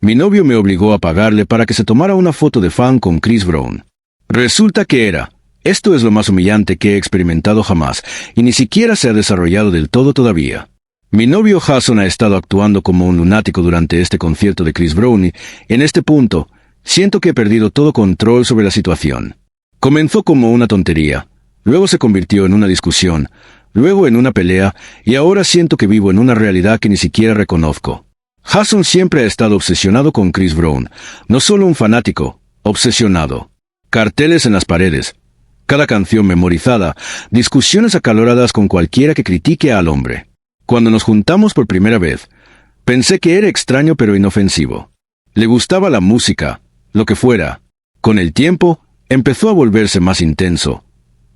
Mi novio me obligó a pagarle para que se tomara una foto de fan con Chris Brown. Resulta que esto es lo más humillante que he experimentado jamás, y ni siquiera se ha desarrollado del todo todavía. Mi novio Jason ha estado actuando como un lunático durante este concierto de Chris Brown y, en este punto, siento que he perdido todo control sobre la situación. Comenzó como una tontería, luego se convirtió en una discusión, luego en una pelea, y ahora siento que vivo en una realidad que ni siquiera reconozco. Jason siempre ha estado obsesionado con Chris Brown, no solo un fanático, obsesionado. Carteles en las paredes, cada canción memorizada, discusiones acaloradas con cualquiera que critique al hombre. Cuando nos juntamos por primera vez, pensé que era extraño pero inofensivo. Le gustaba la música, lo que fuera. Con el tiempo, empezó a volverse más intenso.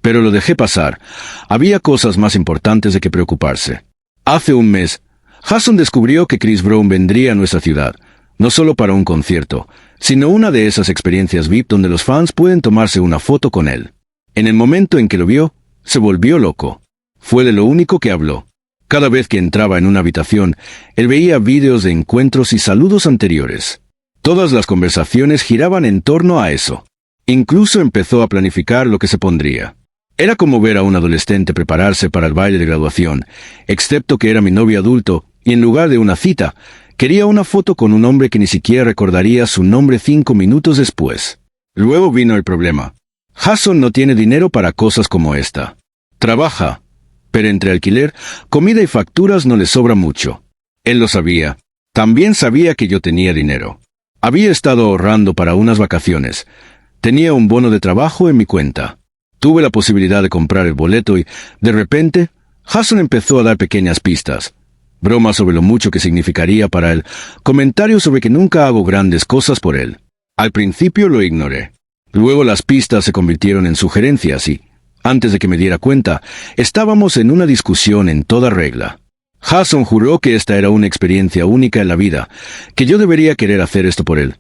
Pero lo dejé pasar. Había cosas más importantes de que preocuparse. Hace un mes, Jason descubrió que Chris Brown vendría a nuestra ciudad, no solo para un concierto, sino una de esas experiencias VIP donde los fans pueden tomarse una foto con él. En el momento en que lo vio, se volvió loco. Fue de lo único que habló. Cada vez que entraba en una habitación, él veía vídeos de encuentros y saludos anteriores. Todas las conversaciones giraban en torno a eso. Incluso empezó a planificar lo que se pondría. Era como ver a un adolescente prepararse para el baile de graduación, excepto que era mi novio adulto, y en lugar de una cita, quería una foto con un hombre que ni siquiera recordaría su nombre 5 minutos después. Luego vino el problema. Jason no tiene dinero para cosas como esta. Trabaja, pero entre alquiler, comida y facturas no le sobra mucho. Él lo sabía. También sabía que yo tenía dinero. Había estado ahorrando para unas vacaciones. Tenía un bono de trabajo en mi cuenta. Tuve la posibilidad de comprar el boleto y, de repente, Jason empezó a dar pequeñas pistas. Bromas sobre lo mucho que significaría para él, comentarios sobre que nunca hago grandes cosas por él. Al principio lo ignoré. Luego las pistas se convirtieron en sugerencias y, antes de que me diera cuenta, estábamos en una discusión en toda regla. Jason juró que esta era una experiencia única en la vida, que yo debería querer hacer esto por él,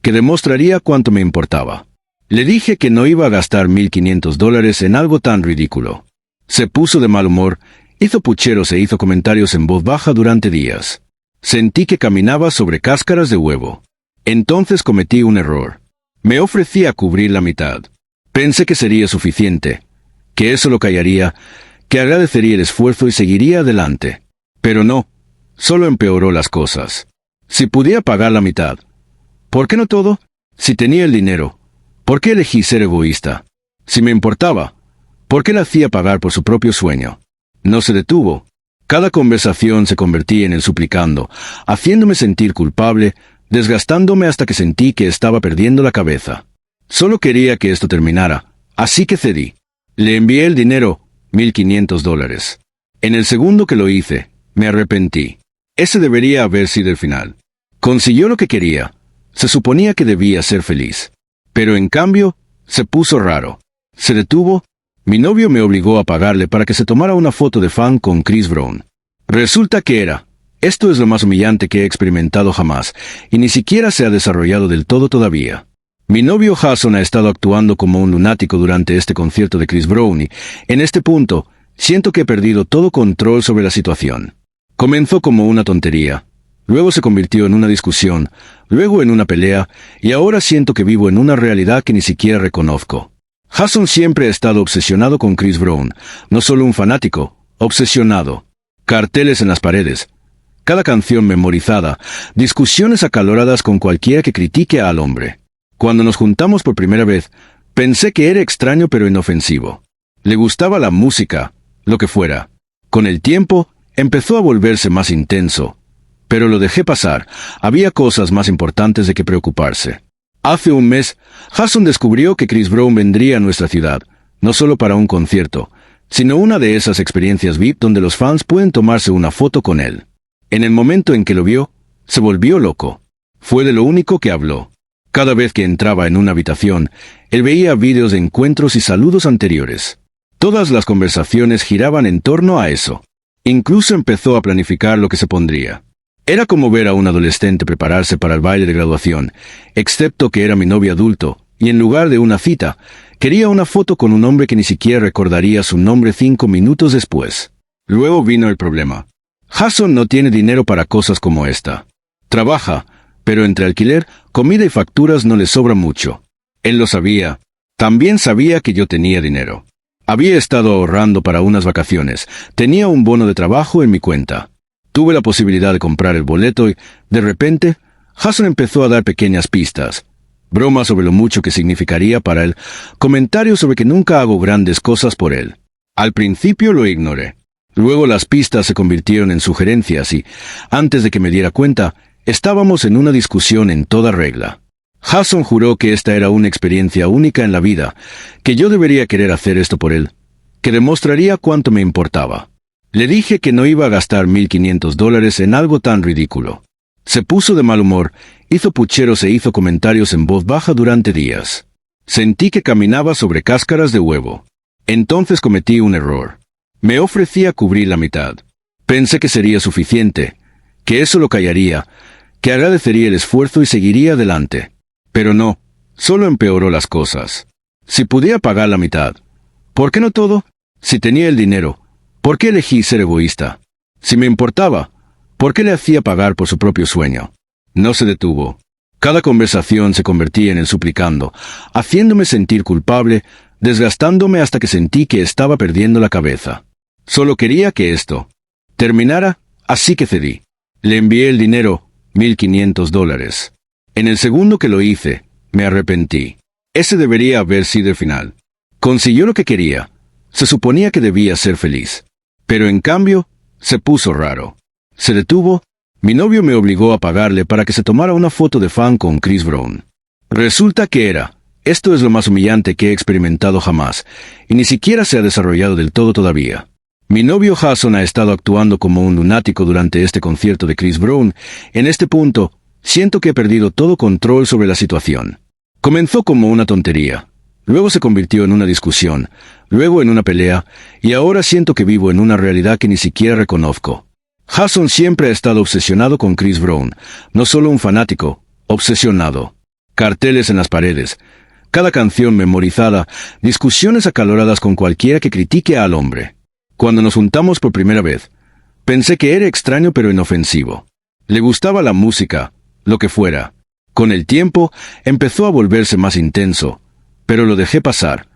que demostraría cuánto me importaba. Le dije que no iba a gastar $1,500 en algo tan ridículo. Se puso de mal humor, hizo pucheros e hizo comentarios en voz baja durante días. Sentí que caminaba sobre cáscaras de huevo. Entonces cometí un error. Me ofrecí a cubrir la mitad. Pensé que sería suficiente, que eso lo callaría, que agradecería el esfuerzo y seguiría adelante. Pero no, solo empeoró las cosas. Si pudiera pagar la mitad, ¿por qué no todo? Si tenía el dinero, ¿por qué elegí ser egoísta? Si me importaba, ¿por qué la hacía pagar por su propio sueño? No se detuvo. Cada conversación se convertía en el suplicando, haciéndome sentir culpable, desgastándome hasta que sentí que estaba perdiendo la cabeza. Solo quería que esto terminara, así que cedí. Le envié el dinero, $1,500. En el segundo que lo hice, me arrepentí. Ese debería haber sido el final. Consiguió lo que quería. Se suponía que debía ser feliz. Pero en cambio, se puso raro. Se detuvo. Mi novio me obligó a pagarle para que se tomara una foto de fan con Chris Brown. Resulta que esto es lo más humillante que he experimentado jamás, y ni siquiera se ha desarrollado del todo todavía. Mi novio Jason ha estado actuando como un lunático durante este concierto de Chris Brown y, en este punto, siento que he perdido todo control sobre la situación. Comenzó como una tontería, luego se convirtió en una discusión, luego en una pelea, y ahora siento que vivo en una realidad que ni siquiera reconozco. Jason siempre ha estado obsesionado con Chris Brown, no solo un fanático, obsesionado. Carteles en las paredes, cada canción memorizada, discusiones acaloradas con cualquiera que critique al hombre. Cuando nos juntamos por primera vez, pensé que era extraño pero inofensivo. Le gustaba la música, lo que fuera. Con el tiempo, empezó a volverse más intenso. Pero lo dejé pasar, había cosas más importantes de que preocuparse. Hace un mes, Jason descubrió que Chris Brown vendría a nuestra ciudad, no solo para un concierto, sino una de esas experiencias VIP donde los fans pueden tomarse una foto con él. En el momento en que lo vio, se volvió loco. Fue de lo único que habló. Cada vez que entraba en una habitación, él veía vídeos de encuentros y saludos anteriores. Todas las conversaciones giraban en torno a eso. Incluso empezó a planificar lo que se pondría. Era como ver a un adolescente prepararse para el baile de graduación, excepto que era mi novio adulto, y en lugar de una cita, quería una foto con un hombre que ni siquiera recordaría su nombre 5 minutos después. Luego vino el problema. Jason no tiene dinero para cosas como esta. Trabaja, pero entre alquiler, comida y facturas no le sobra mucho. Él lo sabía. También sabía que yo tenía dinero. Había estado ahorrando para unas vacaciones. Tenía un bono de trabajo en mi cuenta. Tuve la posibilidad de comprar el boleto y, de repente, Jason empezó a dar pequeñas pistas. Bromas sobre lo mucho que significaría para él, comentarios sobre que nunca hago grandes cosas por él. Al principio lo ignoré. Luego las pistas se convirtieron en sugerencias y, antes de que me diera cuenta, estábamos en una discusión en toda regla. Jason juró que esta era una experiencia única en la vida, que yo debería querer hacer esto por él, que demostraría cuánto me importaba. Le dije que no iba a gastar $1,500 en algo tan ridículo. Se puso de mal humor, hizo pucheros e hizo comentarios en voz baja durante días. Sentí que caminaba sobre cáscaras de huevo. Entonces cometí un error. Me ofrecía cubrir la mitad. Pensé que sería suficiente, que eso lo callaría, que agradecería el esfuerzo y seguiría adelante. Pero no, solo empeoró las cosas. Si pudiera pagar la mitad, ¿por qué no todo? Si tenía el dinero, ¿por qué elegí ser egoísta? Si me importaba, ¿por qué le hacía pagar por su propio sueño? No se detuvo. Cada conversación se convertía en el suplicando, haciéndome sentir culpable, desgastándome hasta que sentí que estaba perdiendo la cabeza. Solo quería que esto terminara, así que cedí. Le envié el dinero, $1,500. En el segundo que lo hice, me arrepentí. Ese debería haber sido el final. Consiguió lo que quería. Se suponía que debía ser feliz. Pero en cambio, se puso raro. Se detuvo. Mi novio me obligó a pagarle para que se tomara una foto de fan con Chris Brown. Resulta que esto es lo más humillante que he experimentado jamás, y ni siquiera se ha desarrollado del todo todavía. Mi novio Jason ha estado actuando como un lunático durante este concierto de Chris Brown. En este punto, siento que he perdido todo control sobre la situación. Comenzó como una tontería. Luego se convirtió en una discusión, luego en una pelea, y ahora siento que vivo en una realidad que ni siquiera reconozco. Jason siempre ha estado obsesionado con Chris Brown, no solo un fanático, obsesionado. Carteles en las paredes, cada canción memorizada, discusiones acaloradas con cualquiera que critique al hombre. Cuando nos juntamos por primera vez, pensé que era extraño pero inofensivo. Le gustaba la música, lo que fuera. Con el tiempo, empezó a volverse más intenso, pero lo dejé pasar.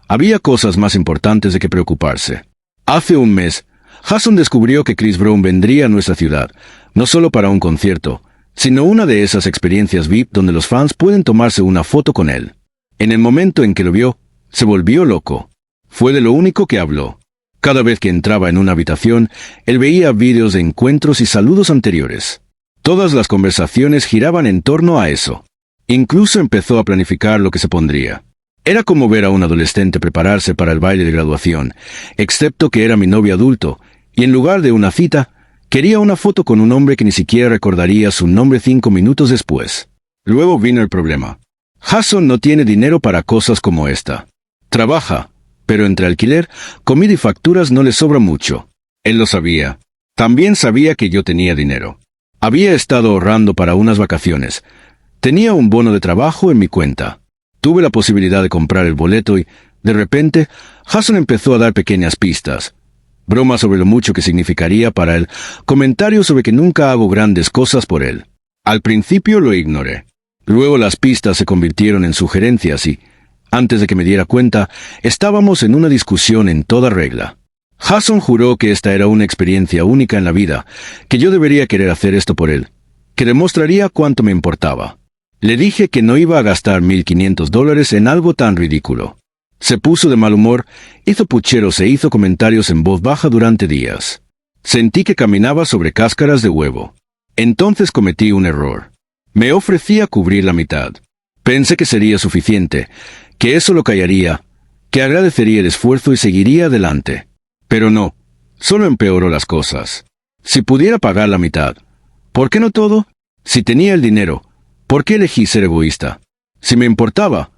Había cosas más importantes de que preocuparse. Hace un mes, Jason descubrió que Chris Brown vendría a nuestra ciudad, no solo para un concierto, sino una de esas experiencias VIP donde los fans pueden tomarse una foto con él. En el momento en que lo vio, se volvió loco. Fue de lo único que habló. Cada vez que entraba en una habitación, él veía vídeos de encuentros y saludos anteriores. Todas las conversaciones giraban en torno a eso. Incluso empezó a planificar lo que se pondría. Era como ver a un adolescente prepararse para el baile de graduación, excepto que era mi novio adulto, y en lugar de una cita, quería una foto con un hombre que ni siquiera recordaría su nombre 5 minutos después. Luego vino el problema. Jason no tiene dinero para cosas como esta. Trabaja, pero entre alquiler, comida y facturas no le sobra mucho. Él lo sabía. También sabía que yo tenía dinero. Había estado ahorrando para unas vacaciones. Tenía un bono de trabajo en mi cuenta. Tuve la posibilidad de comprar el boleto y, de repente, Jason empezó a dar pequeñas pistas. Bromas sobre lo mucho que significaría para él, comentarios sobre que nunca hago grandes cosas por él. Al principio lo ignoré. Luego las pistas se convirtieron en sugerencias y, antes de que me diera cuenta, estábamos en una discusión en toda regla. Jason juró que esta era una experiencia única en la vida, que yo debería querer hacer esto por él, que demostraría cuánto me importaba. Le dije que no iba a gastar $1,500 en algo tan ridículo. Se puso de mal humor, hizo pucheros e hizo comentarios en voz baja durante días. Sentí que caminaba sobre cáscaras de huevo. Entonces cometí un error. Me ofrecía cubrir la mitad. Pensé que sería suficiente, que eso lo callaría, que agradecería el esfuerzo y seguiría adelante. Pero no, solo empeoró las cosas. Si pudiera pagar la mitad, ¿por qué no todo? Si tenía el dinero, ¿por qué elegí ser egoísta? Si me importaba,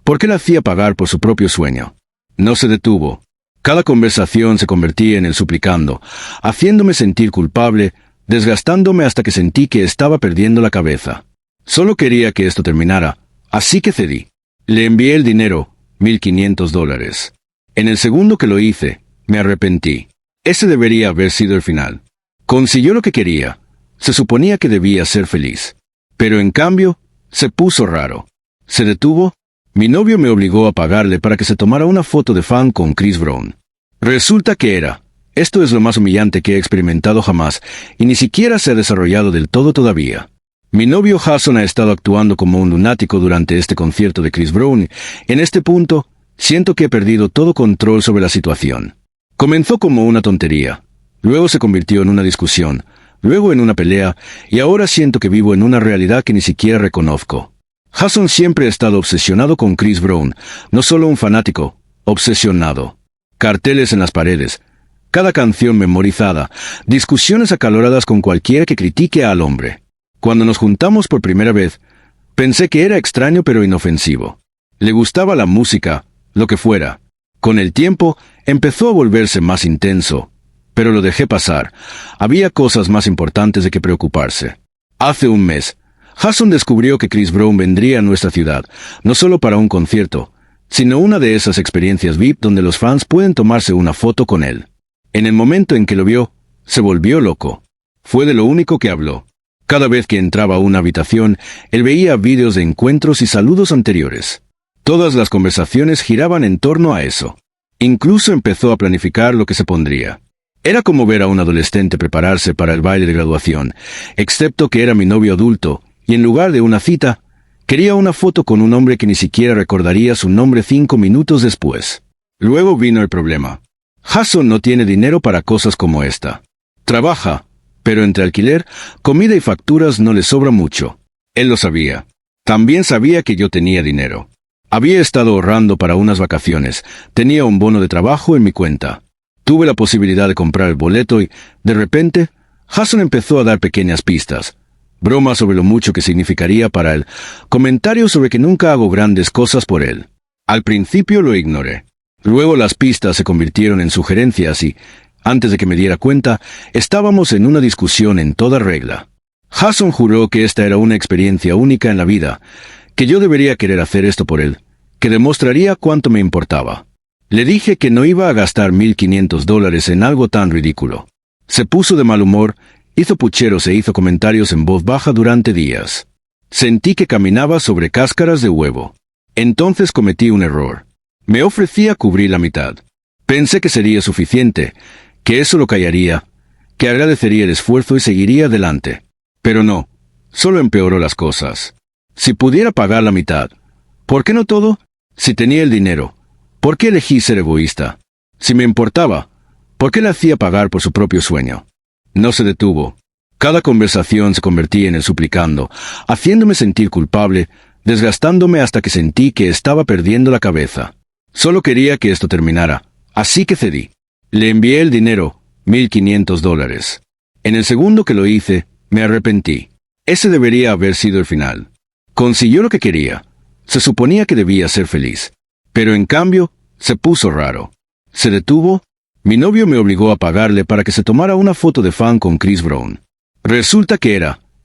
¿por qué le hacía pagar por su propio sueño? No se detuvo. Cada conversación se convertía en el suplicando, haciéndome sentir culpable, desgastándome hasta que sentí que estaba perdiendo la cabeza. Solo quería que esto terminara, así que cedí. Le envié el dinero, $1,500. En el segundo que lo hice, me arrepentí. Ese debería haber sido el final. Consiguió lo que quería. Se suponía que debía ser feliz. Pero en cambio, se puso raro. Se detuvo. Mi novio me obligó a pagarle para que se tomara una foto de fan con Chris Brown. Resulta que esto es lo más humillante que he experimentado jamás, y ni siquiera se ha desarrollado del todo todavía. Mi novio Jason ha estado actuando como un lunático durante este concierto de Chris Brown. En este punto, siento que he perdido todo control sobre la situación. Comenzó como una tontería. Luego se convirtió en una discusión. Luego en una pelea, y ahora siento que vivo en una realidad que ni siquiera reconozco. Jason siempre ha estado obsesionado con Chris Brown, no solo un fanático, obsesionado. Carteles en las paredes, cada canción memorizada, discusiones acaloradas con cualquiera que critique al hombre. Cuando nos juntamos por primera vez, pensé que era extraño pero inofensivo. Le gustaba la música, lo que fuera. Con el tiempo, empezó a volverse más intenso, pero lo dejé pasar. Había cosas más importantes de que preocuparse. Hace un mes, Jason descubrió que Chris Brown vendría a nuestra ciudad, no solo para un concierto, sino una de esas experiencias VIP donde los fans pueden tomarse una foto con él. En el momento en que lo vio, se volvió loco. Fue de lo único que habló. Cada vez que entraba a una habitación, él veía vídeos de encuentros y saludos anteriores. Todas las conversaciones giraban en torno a eso. Incluso empezó a planificar lo que se pondría. Era como ver a un adolescente prepararse para el baile de graduación, excepto que era mi novio adulto, y en lugar de una cita, quería una foto con un hombre que ni siquiera recordaría su nombre 5 minutos después. Luego vino el problema. Jason no tiene dinero para cosas como esta. Trabaja, pero entre alquiler, comida y facturas no le sobra mucho. Él lo sabía. También sabía que yo tenía dinero. Había estado ahorrando para unas vacaciones, tenía un bono de trabajo en mi cuenta. Tuve la posibilidad de comprar el boleto y, de repente, Jason empezó a dar pequeñas pistas. Bromas sobre lo mucho que significaría para él, comentarios sobre que nunca hago grandes cosas por él. Al principio lo ignoré. Luego las pistas se convirtieron en sugerencias y, antes de que me diera cuenta, estábamos en una discusión en toda regla. Jason juró que esta era una experiencia única en la vida, que yo debería querer hacer esto por él, que demostraría cuánto me importaba. Le dije que no iba a gastar $1,500 en algo tan ridículo. Se puso de mal humor, hizo pucheros e hizo comentarios en voz baja durante días. Sentí que caminaba sobre cáscaras de huevo. Entonces cometí un error. Me ofrecía cubrir la mitad. Pensé que sería suficiente, que eso lo callaría, que agradecería el esfuerzo y seguiría adelante. Pero no, solo empeoró las cosas. Si pudiera pagar la mitad, ¿por qué no todo? Si tenía el dinero, ¿por qué elegí ser egoísta? Si me importaba, ¿por qué le hacía pagar por su propio sueño? No se detuvo. Cada conversación se convertía en el suplicando, haciéndome sentir culpable, desgastándome hasta que sentí que estaba perdiendo la cabeza. Solo quería que esto terminara, así que cedí. Le envié el dinero, $1,500. En el segundo que lo hice, me arrepentí. Ese debería haber sido el final. Consiguió lo que quería. Se suponía que debía ser feliz. Pero en cambio, se puso raro. Se detuvo. Mi novio me obligó a pagarle para que se tomara una foto de fan con Chris Brown. Resulta que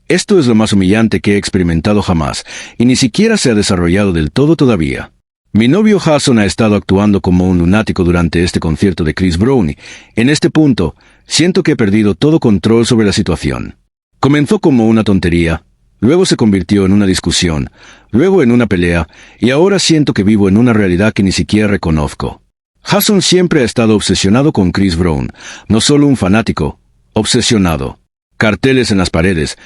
esto es lo más humillante que he experimentado jamás, y ni siquiera se ha desarrollado del todo todavía. Mi novio Jason ha estado actuando como un lunático durante este concierto de Chris Brown y, en este punto, siento que he perdido todo control sobre la situación. Comenzó como una tontería, luego se convirtió en una discusión, luego en una pelea, y ahora siento que vivo en una realidad que ni siquiera reconozco. Jason siempre ha estado obsesionado con Chris Brown, no solo un fanático, obsesionado. Carteles en las paredes,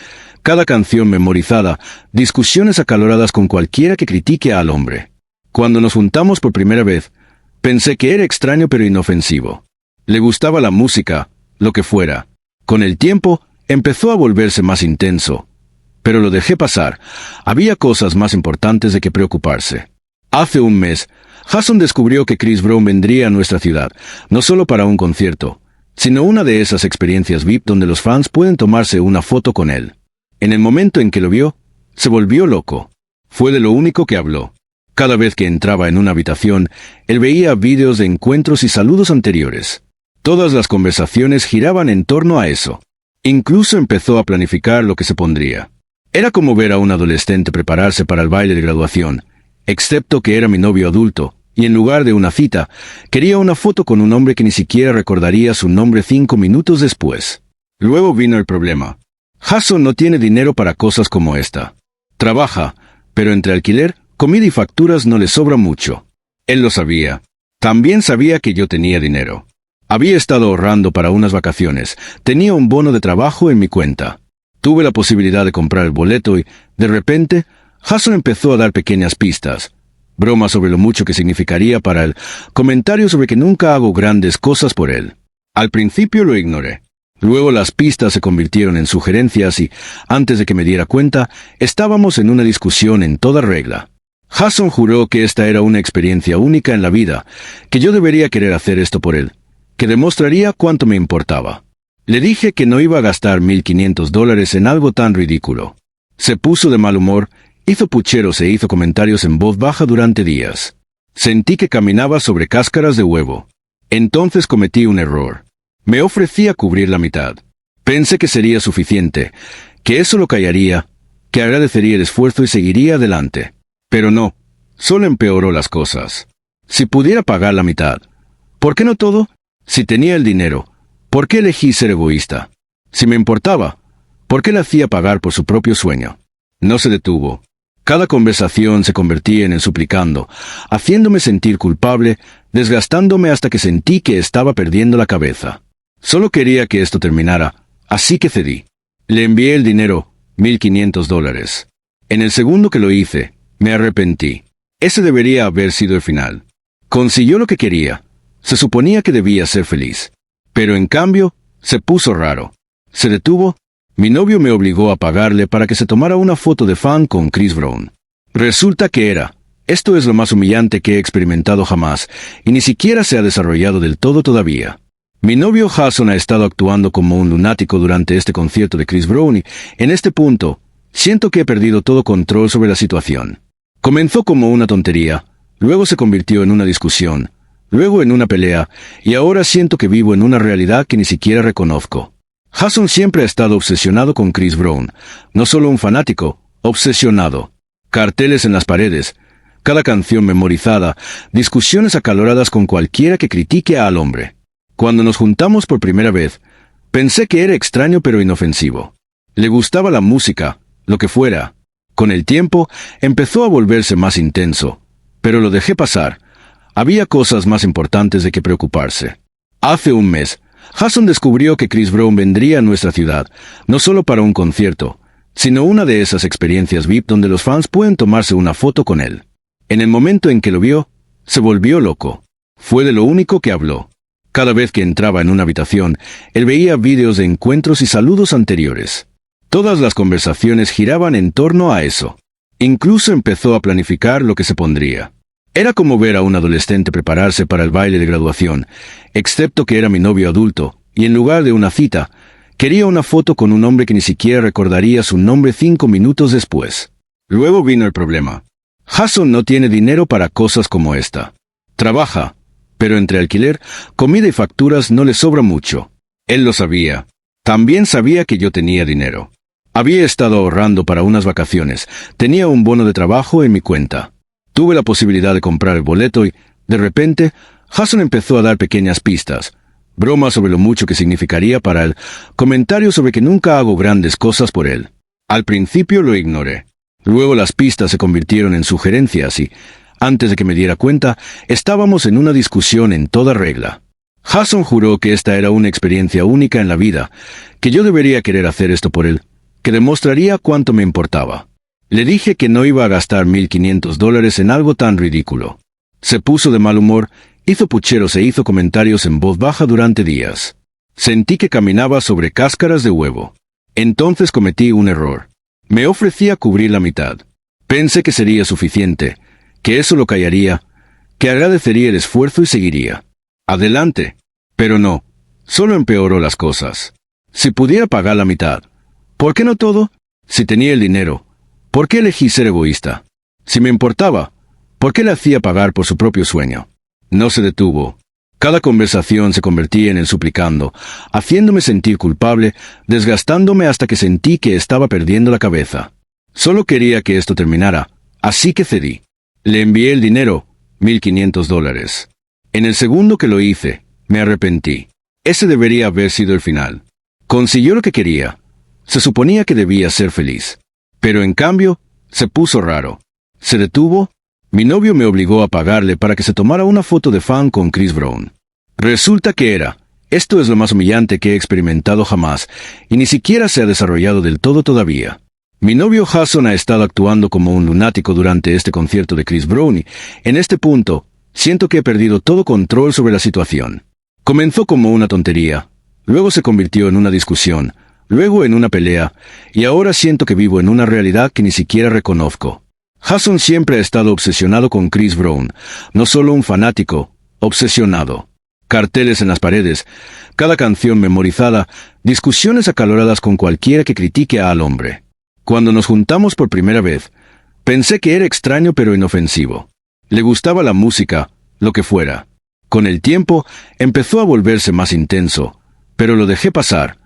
cada canción memorizada, discusiones acaloradas con cualquiera que critique al hombre. Cuando nos juntamos por primera vez, pensé que era extraño pero inofensivo. Le gustaba la música, lo que fuera. Con el tiempo, empezó a volverse más intenso. Pero lo dejé pasar. Había cosas más importantes de que preocuparse. Hace un mes, Jason descubrió que Chris Brown vendría a nuestra ciudad, no solo para un concierto, sino una de esas experiencias VIP donde los fans pueden tomarse una foto con él. En el momento en que lo vio, se volvió loco. Fue de lo único que habló. Cada vez que entraba en una habitación, él veía vídeos de encuentros y saludos anteriores. Todas las conversaciones giraban en torno a eso. Incluso empezó a planificar lo que se pondría. Era como ver a un adolescente prepararse para el baile de graduación, excepto que era mi novio adulto, y en lugar de una cita, quería una foto con un hombre que ni siquiera recordaría su nombre 5 minutos después. Luego vino el problema. Jason no tiene dinero para cosas como esta. Trabaja, pero entre alquiler, comida y facturas no le sobra mucho. Él lo sabía. También sabía que yo tenía dinero. Había estado ahorrando para unas vacaciones. Tenía un bono de trabajo en mi cuenta. Tuve la posibilidad de comprar el boleto y, de repente, Jason empezó a dar pequeñas pistas. Bromas sobre lo mucho que significaría para él, comentarios sobre que nunca hago grandes cosas por él. Al principio lo ignoré. Luego las pistas se convirtieron en sugerencias y, antes de que me diera cuenta, estábamos en una discusión en toda regla. Jason juró que esta era una experiencia única en la vida, que yo debería querer hacer esto por él, que demostraría cuánto me importaba. Le dije que no iba a gastar $1,500 en algo tan ridículo. Se puso de mal humor, hizo pucheros e hizo comentarios en voz baja durante días. Sentí que caminaba sobre cáscaras de huevo. Entonces cometí un error. Me ofrecí a cubrir la mitad. Pensé que sería suficiente, que eso lo callaría, que agradecería el esfuerzo y seguiría adelante. Pero no, solo empeoró las cosas. Si pudiera pagar la mitad, ¿por qué no todo? Si tenía el dinero, ¿por qué elegí ser egoísta? Si me importaba, ¿por qué le hacía pagar por su propio sueño? No se detuvo. Cada conversación se convertía en el suplicando, haciéndome sentir culpable, desgastándome hasta que sentí que estaba perdiendo la cabeza. Solo quería que esto terminara, así que cedí. Le envié el dinero, $1,500. En el segundo que lo hice, me arrepentí. Ese debería haber sido el final. Consiguió lo que quería. Se suponía que debía ser feliz. Pero en cambio, se puso raro. Se detuvo. Mi novio me obligó a pagarle para que se tomara una foto de fan con Chris Brown. Resulta que esto es lo más humillante que he experimentado jamás, y ni siquiera se ha desarrollado del todo todavía. Mi novio Jason ha estado actuando como un lunático durante este concierto de Chris Brown y, en este punto, siento que he perdido todo control sobre la situación. Comenzó como una tontería, luego se convirtió en una discusión, luego en una pelea, y ahora siento que vivo en una realidad que ni siquiera reconozco. Jason siempre ha estado obsesionado con Chris Brown, no solo un fanático, obsesionado. Carteles en las paredes, cada canción memorizada, discusiones acaloradas con cualquiera que critique al hombre. Cuando nos juntamos por primera vez, pensé que era extraño pero inofensivo. Le gustaba la música, lo que fuera. Con el tiempo, empezó a volverse más intenso, pero lo dejé pasar. Había cosas más importantes de que preocuparse. Hace un mes, Jason descubrió que Chris Brown vendría a nuestra ciudad, no solo para un concierto, sino una de esas experiencias VIP donde los fans pueden tomarse una foto con él. En el momento en que lo vio, se volvió loco. Fue de lo único que habló. Cada vez que entraba en una habitación, él veía vídeos de encuentros y saludos anteriores. Todas las conversaciones giraban en torno a eso. Incluso empezó a planificar lo que se pondría. Era como ver a un adolescente prepararse para el baile de graduación, excepto que era mi novio adulto, y en lugar de una cita, quería una foto con un hombre que ni siquiera recordaría su nombre 5 minutos después. Luego vino el problema. Jason no tiene dinero para cosas como esta. Trabaja, pero entre alquiler, comida y facturas no le sobra mucho. Él lo sabía. También sabía que yo tenía dinero. Había estado ahorrando para unas vacaciones. Tenía un bono de trabajo en mi cuenta. Tuve la posibilidad de comprar el boleto y, de repente, Jason empezó a dar pequeñas pistas. Bromas sobre lo mucho que significaría para él, comentarios sobre que nunca hago grandes cosas por él. Al principio lo ignoré. Luego las pistas se convirtieron en sugerencias y, antes de que me diera cuenta, estábamos en una discusión en toda regla. Jason juró que esta era una experiencia única en la vida, que yo debería querer hacer esto por él, que demostraría cuánto me importaba. Le dije que no iba a gastar $1,500 en algo tan ridículo. Se puso de mal humor, hizo pucheros e hizo comentarios en voz baja durante días. Sentí que caminaba sobre cáscaras de huevo. Entonces cometí un error. Me ofrecí a cubrir la mitad. Pensé que sería suficiente, que eso lo callaría, que agradecería el esfuerzo y seguiría adelante. Pero no, solo empeoró las cosas. Si pudiera pagar la mitad, ¿por qué no todo? Si tenía el dinero, ¿por qué elegí ser egoísta? Si me importaba, ¿por qué le hacía pagar por su propio sueño? No se detuvo. Cada conversación se convertía en el suplicando, haciéndome sentir culpable, desgastándome hasta que sentí que estaba perdiendo la cabeza. Solo quería que esto terminara, así que cedí. Le envié el dinero, $1,500. En el segundo que lo hice, me arrepentí. Ese debería haber sido el final. Consiguió lo que quería. Se suponía que debía ser feliz. Pero en cambio, Se puso raro. Se detuvo. Mi novio me obligó a pagarle para que se tomara una foto de fan con Chris Brown. Resulta que esto es lo más humillante que he experimentado jamás, y ni siquiera se ha desarrollado del todo todavía. Mi novio Jason ha estado actuando como un lunático durante este concierto de Chris Brown y, en este punto, siento que he perdido todo control sobre la situación. Comenzó como una tontería, luego se convirtió en una discusión, luego en una pelea, y ahora siento que vivo en una realidad que ni siquiera reconozco. Jason siempre ha estado obsesionado con Chris Brown, no solo un fanático, obsesionado. Carteles en las paredes, cada canción memorizada, discusiones acaloradas con cualquiera que critique al hombre. Cuando nos juntamos por primera vez, pensé que era extraño pero inofensivo. Le gustaba la música, lo que fuera. Con el tiempo, empezó a volverse más intenso, pero lo dejé pasar.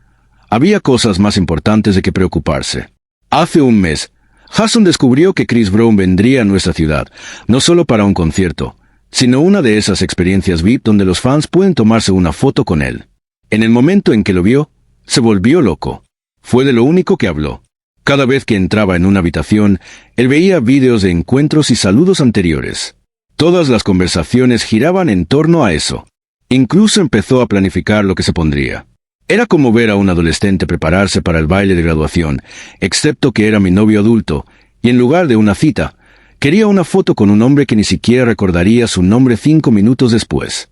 Había cosas más importantes de que preocuparse. Hace un mes, Jason descubrió que Chris Brown vendría a nuestra ciudad, no solo para un concierto, sino una de esas experiencias VIP donde los fans pueden tomarse una foto con él. En el momento en que lo vio, se volvió loco. Fue de lo único que habló. Cada vez que entraba en una habitación, él veía vídeos de encuentros y saludos anteriores. Todas las conversaciones giraban en torno a eso. Incluso empezó a planificar lo que se pondría. Era como ver a un adolescente prepararse para el baile de graduación, excepto que era mi novio adulto, y en lugar de una cita, quería una foto con un hombre que ni siquiera recordaría su nombre 5 minutos después.